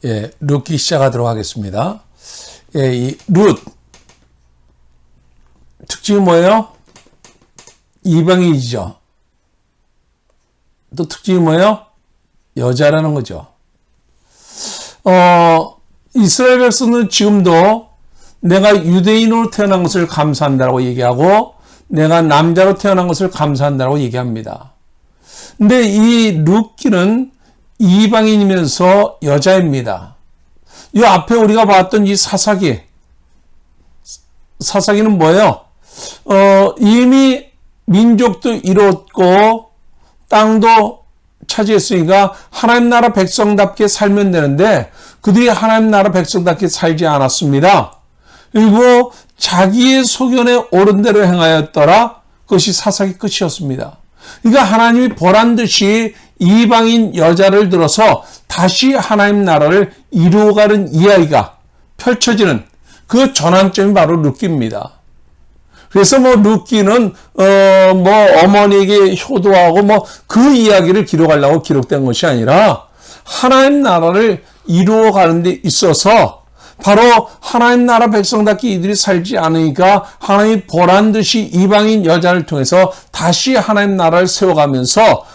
예, 룻기 시작하도록 하겠습니다. 예, 이 룻 특징이 뭐예요? 이방인이죠. 또 특징이 뭐예요? 여자라는 거죠. 이스라엘 백성은 지금도 내가 유대인으로 태어난 것을 감사한다고 얘기하고 내가 남자로 태어난 것을 감사한다고 얘기합니다. 근데 이 룻기는 이방인이면서 여자입니다. 이 앞에 우리가 봤던 이 사사기는 뭐예요? 이미 민족도 이뤘고 땅도 차지했으니까 하나님 나라 백성답게 살면 되는데 그들이 하나님 나라 백성답게 살지 않았습니다. 그리고 자기의 소견에 옳은 대로 행하였더라. 그것이 사사기 끝이었습니다. 그러니까 하나님이 보란 듯이 이방인 여자를 들어서 다시 하나님 나라를 이루어가는 이야기가 펼쳐지는 그 전환점이 바로 룻기입니다. 그래서 룻기는 어머니에게 효도하고 그 이야기를 기록하려고 기록된 것이 아니라 하나님 나라를 이루어가는 데 있어서 바로 하나님 나라 백성답게 이들이 살지 않으니까 하나님이 보란 듯이 이방인 여자를 통해서 다시 하나님 나라를 세워가면서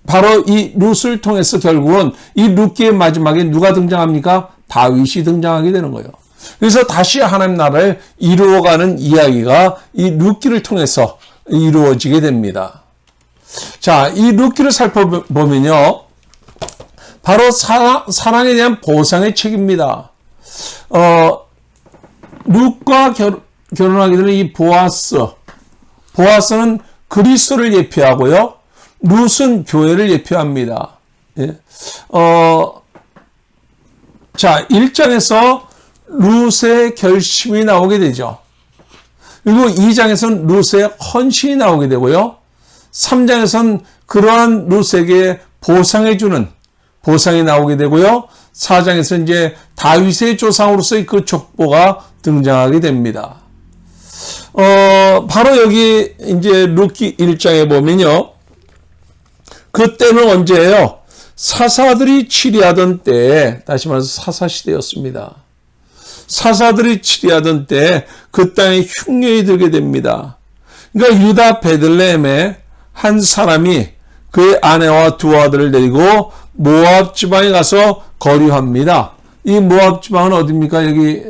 바로 이 룻을 통해서 결국은 이 룻기의 마지막에 누가 등장합니까? 다윗이 등장하게 되는 거예요. 그래서 다시 하나님 나라를 이루어가는 이야기가 이 룻기를 통해서 이루어지게 됩니다. 자, 이 룻기를 살펴보면요. 바로 사랑에 대한 보상의 책입니다. 룻과 결혼하게 되는 이 보아스는 그리스도를 예표하고요. 룻은 교회를 예표합니다. 예. 자, 1장에서 룻의 결심이 나오게 되죠. 그리고 2장에서는 룻의 헌신이 나오게 되고요. 3장에서는 그러한 룻에게 보상해주는 보상이 나오게 되고요. 4장에서 이제 다윗의 조상으로서의 그 족보가 등장하게 됩니다. 바로 여기 이제 룻기 1장에 보면요. 그때는 언제예요? 사사들이 치리하던 때에, 다시 말해서 사사시대였습니다. 사사들이 치리하던 때에 그 땅에 흉년이 들게 됩니다. 그러니까 유다 베들레헴에 한 사람이 그의 아내와 두 아들을 데리고 모압 지방에 가서 거류합니다. 이 모압 지방은 어디입니까? 여기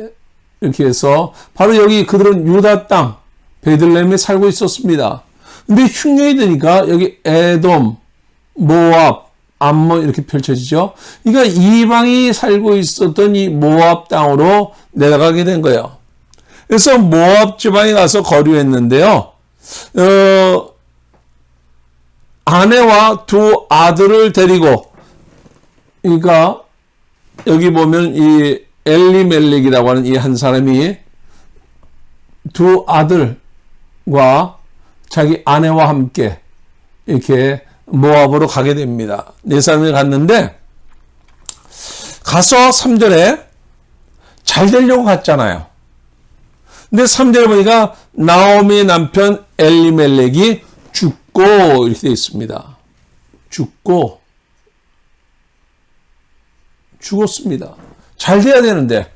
이렇게 해서 바로 여기 그들은 유다 땅 베들레헴에 살고 있었습니다. 근데 흉년이 되니까 여기 에돔, 모압, 암몬 이렇게 펼쳐지죠. 그러니까 이방이 살고 있었던 이 모압 땅으로 내려가게 된 거예요. 그래서 모압 지방에 가서 거류했는데요. 아내와 두 아들을 데리고, 그러니까 여기 보면 이 엘리멜렉이라고 하는 이 한 사람이 두 아들과 자기 아내와 함께 이렇게 모압으로 가게 됩니다. 네 사람이 갔는데 가서 3절에 잘 되려고 갔잖아요. 근데 3절에 보니까 나오미의 남편 엘리멜렉이 죽고 이렇게 되어 있습니다. 죽었습니다. 잘 돼야 되는데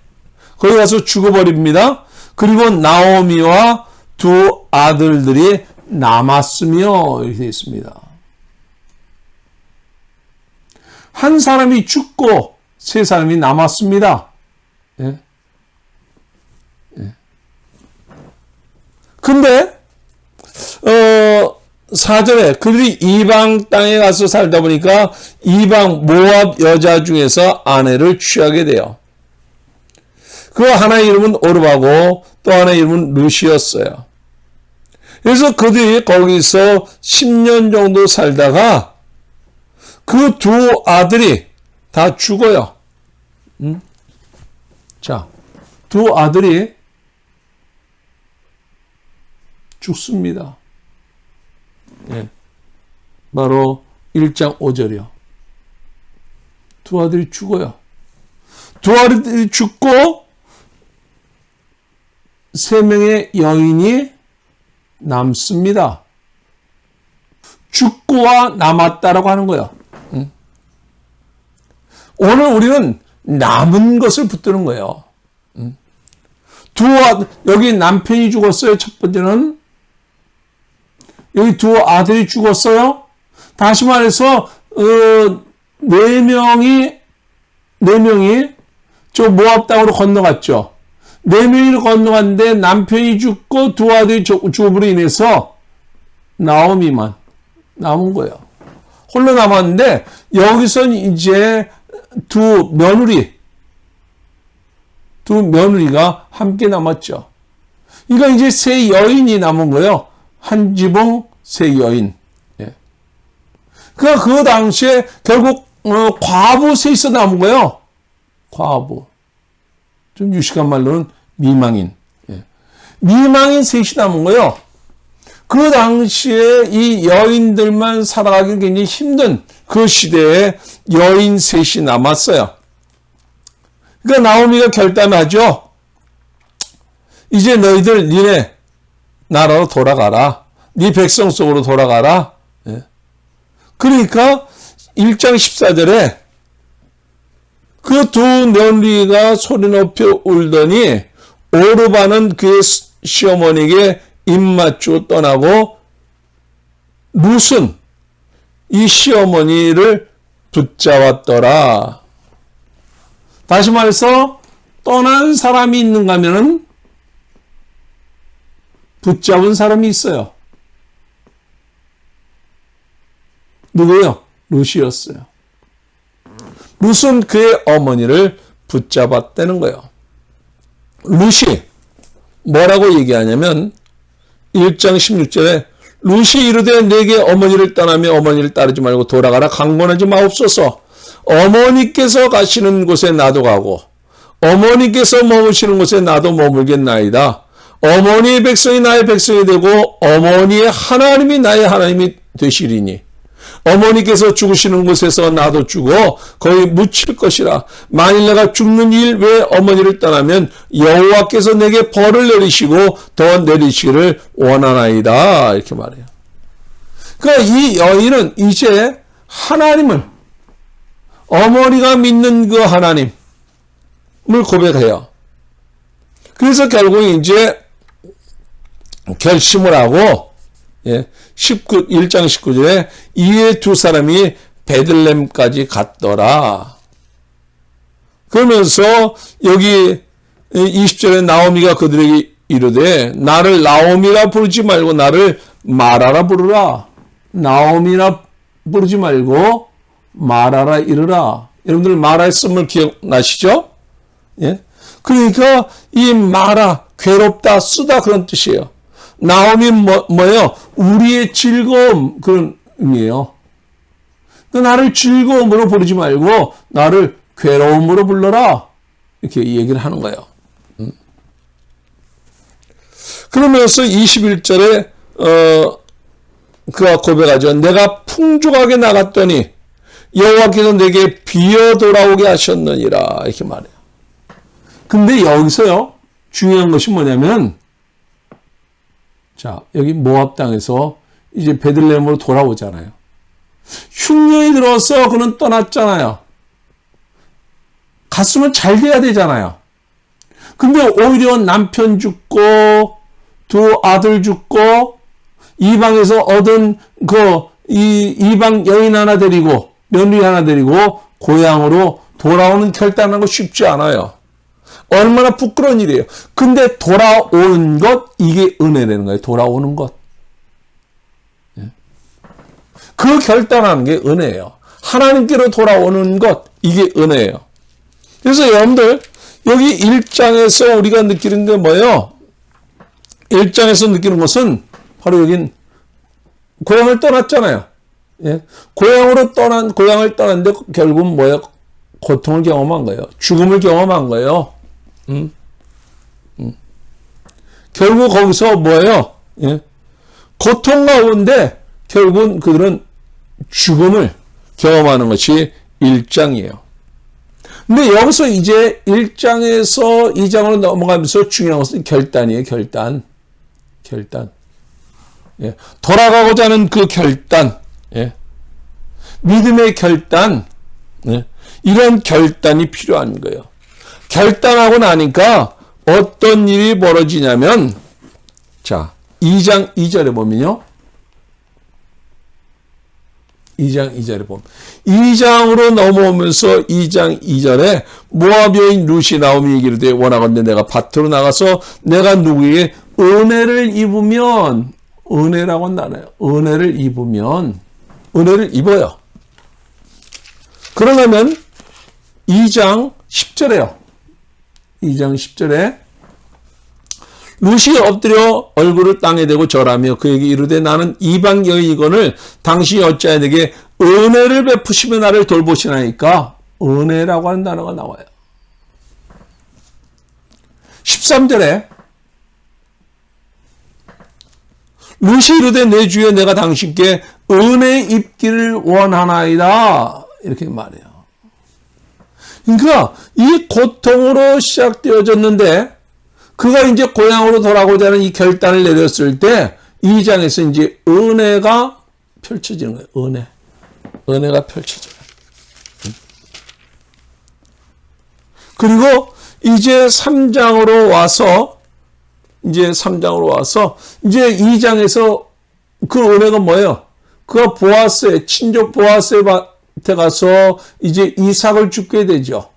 거기 가서 죽어버립니다. 그리고 나오미와 두 아들들이 남았으며 이렇게 되어 있습니다. 한 사람이 죽고 세 사람이 남았습니다. 예. 예. 근데 4절에 그들이 이방 땅에 가서 살다 보니까 이방 모압 여자 중에서 아내를 취하게 돼요. 그 하나의 이름은 오르바고 또 하나의 이름은 룻이었어요. 그래서 그들이 거기서 10년 정도 살다가 그 두 아들이 다 죽어요. 자, 두 아들이 죽습니다. 예. 바로 1장 5절이요. 두 아들이 죽어요. 두 아들이 죽고 세 명의 여인이 남습니다. 죽고와 남았다라고 하는 거예요. 오늘 우리는 남은 것을 붙드는 거예요. 여기 남편이 죽었어요. 첫 번째는. 여기 두 아들이 죽었어요. 다시 말해서, 네 명이 저 모압 땅으로 건너갔죠. 4명이 건너갔는데 남편이 죽고 두 아들이 죽음으로 인해서 나오미만 남은 거예요. 홀로 남았는데 여기선 이제 두 며느리가 함께 남았죠. 그러니까 이제 세 여인이 남은 거예요. 한 지붕 세 여인. 예. 그러니까 그 당시에 결국 과부 셋이 남은 거예요. 과부. 좀 유식한 말로는 미망인. 예. 미망인 셋이 남은 거예요. 그 당시에 이 여인들만 살아가기 굉장히 힘든 그 시대에 여인 셋이 남았어요. 그러니까 나오미가 결단하죠. 이제 너희들 니네 나라로 돌아가라. 네 백성 속으로 돌아가라. 예. 그러니까 1장 14절에 그 두 며느리가 소리 높여 울더니 오르바는 그의 시어머니에게 입 맞추고 떠나고 룻은 이 시어머니를 붙잡았더라. 다시 말해서 떠난 사람이 있는가 하면은 붙잡은 사람이 있어요. 누구요? 룻이었어요. 룻은 그의 어머니를 붙잡았다는 거예요. 룻이 뭐라고 얘기하냐면 1장 16절에 룻이 이르되 내게 어머니를 떠나며 어머니를 따르지 말고 돌아가라. 강권하지 마옵소서. 어머니께서 가시는 곳에 나도 가고 어머니께서 머무시는 곳에 나도 머물겠나이다. 어머니의 백성이 나의 백성이 되고 어머니의 하나님이 나의 하나님이 되시리니 어머니께서 죽으시는 곳에서 나도 죽어 거기 묻힐 것이라. 만일 내가 죽는 일 외에 어머니를 떠나면 여호와께서 내게 벌을 내리시고 더 내리시기를 원하나이다. 이렇게 말해요. 그러니까 이 여인은 이제 하나님을, 어머니가 믿는 그 하나님을 고백해요. 그래서 결국 이제 결심을 하고 1장 19절에 이에 두 사람이 베들렘까지 갔더라. 그러면서 여기 20절에 나오미가 그들에게 이르되 나를 나오미라 부르지 말고 나를 마라라 부르라. 나오미라 부르지 말고 마라라 이르라. 여러분들 마라의 쓴물 기억나시죠? 예? 그러니까 이 마라, 괴롭다, 쓰다 그런 뜻이에요. 나오미 뭐예요? 우리의 즐거움 그런 의미예요. 나를 즐거움으로 부르지 말고 나를 괴로움으로 불러라. 이렇게 얘기를 하는 거예요. 그러면서 21절에 그가 고백하죠. 내가 풍족하게 나갔더니 여호와께서 내게 비어 돌아오게 하셨느니라. 이렇게 말해요. 근데 여기서요. 중요한 것이 뭐냐면 자, 여기 모압 땅에서 이제 베들레헴으로 돌아오잖아요. 흉년이 들어서 그는 떠났잖아요. 갔으면 잘 돼야 되잖아요. 근데 오히려 남편 죽고 두 아들 죽고 이방에서 얻은 이방 여인 하나 데리고 며느리 하나 데리고 고향으로 돌아오는 결단하는 거 쉽지 않아요. 얼마나 부끄러운 일이에요. 근데 돌아오는 것, 이게 은혜라는 거예요. 돌아오는 것. 그 결단하는 게 은혜예요. 하나님께로 돌아오는 것, 이게 은혜예요. 그래서 여러분들 여기 1장에서 우리가 느끼는 게 뭐예요? 1장에서 느끼는 것은 바로 여긴 고향을 떠났잖아요. 예? 고향을 떠났는데 결국은 뭐예요? 고통을 경험한 거예요. 죽음을 경험한 거예요. 결국 거기서 뭐예요? 예? 고통 가운데 결국은 그들은 죽음을 경험하는 것이 1장이에요. 근데 여기서 이제 1장에서 2장으로 넘어가면서 중요한 것은 결단이에요. 결단. 예. 돌아가고자 하는 그 결단. 예. 믿음의 결단. 예. 이런 결단이 필요한 거예요. 결단하고 나니까 어떤 일이 벌어지냐면, 자, 2장 2절에 보면요. 2장 2절에 보면 2장으로 넘어오면서 2장 2절에 모압 여인 루시 나오미에게 이르되 원하건대 내가 밭으로 나가서 내가 누구에게 은혜를 입으면, 은혜라고 나눠요. 은혜를 입으면, 은혜를 입어요. 그러려면 2장 10절에요. 2장 10절에 루시 엎드려 얼굴을 땅에 대고 절하며 그에게 이르되 나는 이방 여인이거늘 당신이 어찌하여 내게 은혜를 베푸시며 나를 돌보시나이까. 은혜라고 하는 단어가 나와요. 13절에 루시 이르되 내 주여 내가 당신께 은혜 입기를 원하나이다. 이렇게 말해요. 그러니까 이 고통으로 시작되어졌는데 그가 이제 고향으로 돌아가고자 하는 이 결단을 내렸을 때 2장에서 이제 은혜가 펼쳐지는 거예요. 은혜. 은혜가 펼쳐져요. 그리고 이제 3장으로 와서 이제 2장에서 그 은혜가 뭐예요? 그가 보아스의 친족 보아스한테 가서 이제 이삭을 죽게 되죠.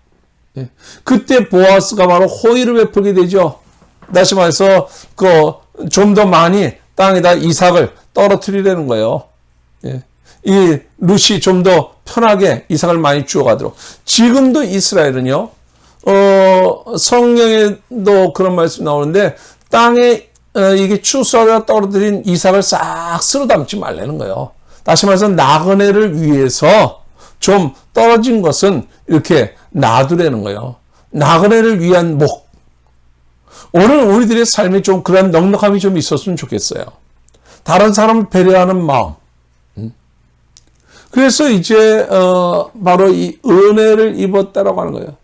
그때 보아스가 바로 호의를 베풀게 되죠. 다시 말해서 좀 더 많이 땅에다 이삭을 떨어뜨리려는 거예요. 이 룻이 좀 더 편하게 이삭을 많이 주워가도록. 지금도 이스라엘은요, 성경에도 그런 말씀 나오는데 땅에 이게 추수하다 떨어뜨린 이삭을 싹 쓸어 담지 말라는 거예요. 다시 말해서 나그네를 위해서 좀 떨어진 것은 이렇게 놔두라는 거예요. 나그네를 위한 목. 오늘 우리들의 삶에 좀 그런 넉넉함이 좀 있었으면 좋겠어요. 다른 사람을 배려하는 마음. 그래서 이제 바로 이 은혜를 입었다라고 하는 거예요.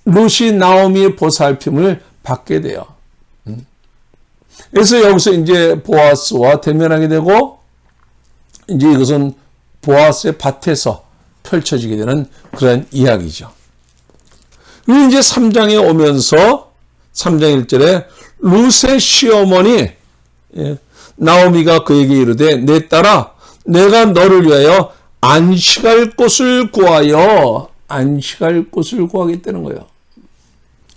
룻이 나오미의 보살핌을 받게 돼요. 그래서 여기서 이제 보아스와 대면하게 되고 이제 이것은 보아스의 밭에서 펼쳐지게 되는 그런 이야기죠. 그리고 이제 3장에 오면서 3장 1절에 룻의 시어머니 나오미가 그에게 이르되 내 딸아 내가 너를 위하여 안식할 곳을 구하여 안식할 곳을 구하겠다는 거예요.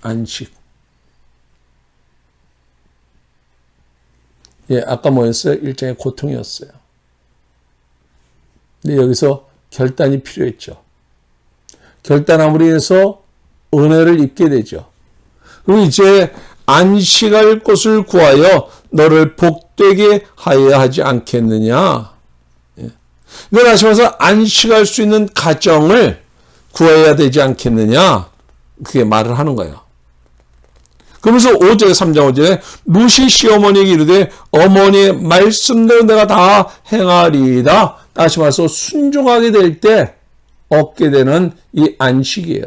안식. 아까 뭐였어요? 1장의 고통이었어요. 근데 여기서 결단이 필요했죠. 결단함으로 인해서 은혜를 입게 되죠. 그리고 이제 안식할 곳을 구하여 너를 복되게 하여야 하지 않겠느냐. 이걸 다시 말해서 안식할 수 있는 가정을 구해야 되지 않겠느냐. 그게 말을 하는 거예요. 그러면서 5절 3장 5절에 룻이 시어머니에게 이르되 어머니의 말씀대로 내가 다 행하리이다. 다시 말해서 순종하게 될 때 얻게 되는 이 안식이에요.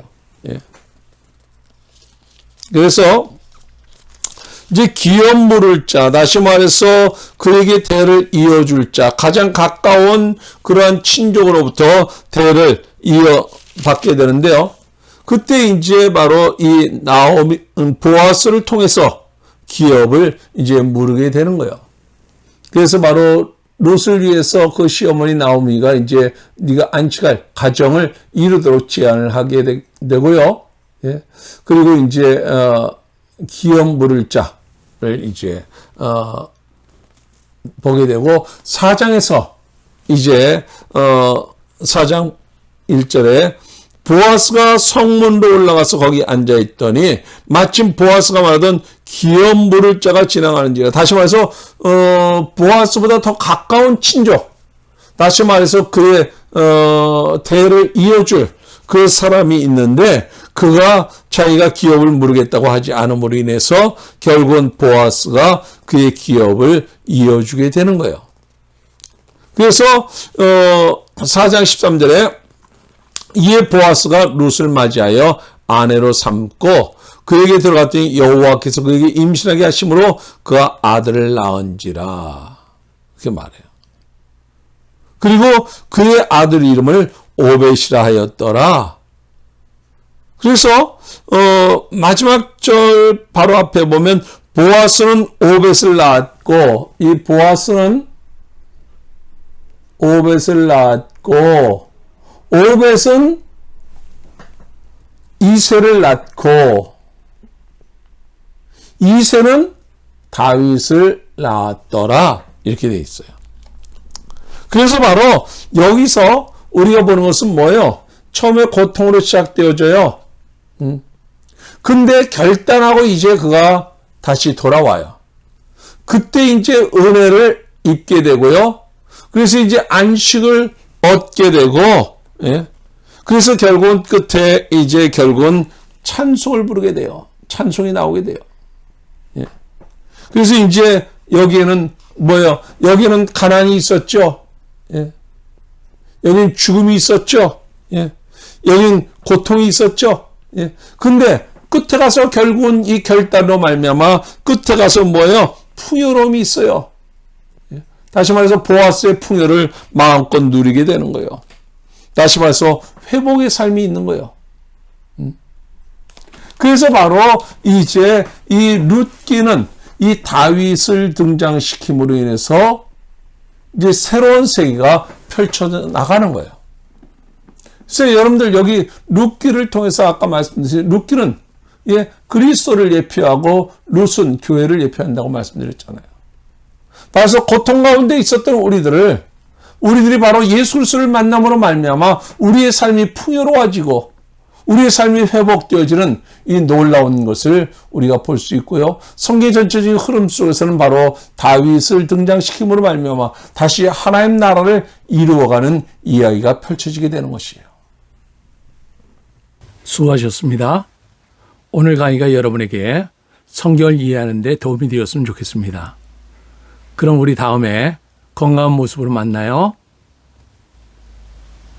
그래서 이제 기업 물을 자, 다시 말해서 그에게 대를 이어줄 자, 가장 가까운 그러한 친족으로부터 대를 이어받게 되는데요. 그때 이제 바로 이 나오미, 보아스를 통해서 기업을 이제 물게 되는 거예요. 그래서 바로 룻을 위해서 그 시어머니 나오미가 이제 네가 안식할 가정을 이루도록 제안을 하게 되고요. 그리고 이제 기업 물을 자를 이제 보게 되고 4장에서 이제 4장 1절에 보아스가 성문으로 올라가서 거기 앉아있더니 마침 보아스가 말하던 기업 물을 자가 지나가는지라. 다시 말해서 보아스보다 더 가까운 친족, 다시 말해서 그의 대를 이어줄 그 사람이 있는데 그가 자기가 기업을 물으겠다고 하지 않음으로 인해서 결국은 보아스가 그의 기업을 이어주게 되는 거예요. 그래서 4장 13절에 이에 보아스가 룻을 맞이하여 아내로 삼고 그에게 들어갔더니 여호와께서 그에게 임신하게 하심으로 그가 아들을 낳은지라. 그렇게 말해요. 그리고 그의 아들 이름을 오벳이라 하였더라. 그래서 마지막 절 바로 앞에 보면 보아스는 오벳을 낳았고, 이 보아스는 오벳을 낳았고, 오벳은 이새를 낳고, 이새는 다윗을 낳았더라. 이렇게 돼 있어요. 그래서 바로 여기서 우리가 보는 것은 뭐예요? 처음에 고통으로 시작되어져요. 근데 결단하고 이제 그가 다시 돌아와요. 그때 이제 은혜를 입게 되고요. 그래서 이제 안식을 얻게 되고, 예. 그래서 결국은 끝에 이제 결국은 찬송을 부르게 돼요. 찬송이 나오게 돼요. 예. 그래서 이제 여기에는 뭐예요? 여기는 가난이 있었죠. 예. 여기는 죽음이 있었죠. 예. 여기는 고통이 있었죠. 예. 근데 끝에 가서 결국은 이 결단으로 말미암아 끝에 가서 뭐예요? 풍요로움이 있어요. 예. 다시 말해서 보아스의 풍요를 마음껏 누리게 되는 거예요. 다시 말해서 회복의 삶이 있는 거예요. 그래서 바로 이제 이 룻기는 이 다윗을 등장시킴으로 인해서 이제 새로운 세계가 펼쳐져 나가는 거예요. 그래서 여러분들 여기 룻기를 통해서 아까 말씀드린 룻기는 예, 그리스도를 예표하고 룻은 교회를 예표한다고 말씀드렸잖아요. 그래서 고통 가운데 있었던 우리들이 바로 예수 그리스도를 만남으로 말미암아 우리의 삶이 풍요로워지고 우리의 삶이 회복되어지는 이 놀라운 것을 우리가 볼 수 있고요. 성경 전체적인 흐름 속에서는 바로 다윗을 등장시킴으로 말미암아 다시 하나님 나라를 이루어가는 이야기가 펼쳐지게 되는 것이에요. 수고하셨습니다. 오늘 강의가 여러분에게 성경을 이해하는 데 도움이 되었으면 좋겠습니다. 그럼 우리 다음에 건강한 모습으로 만나요.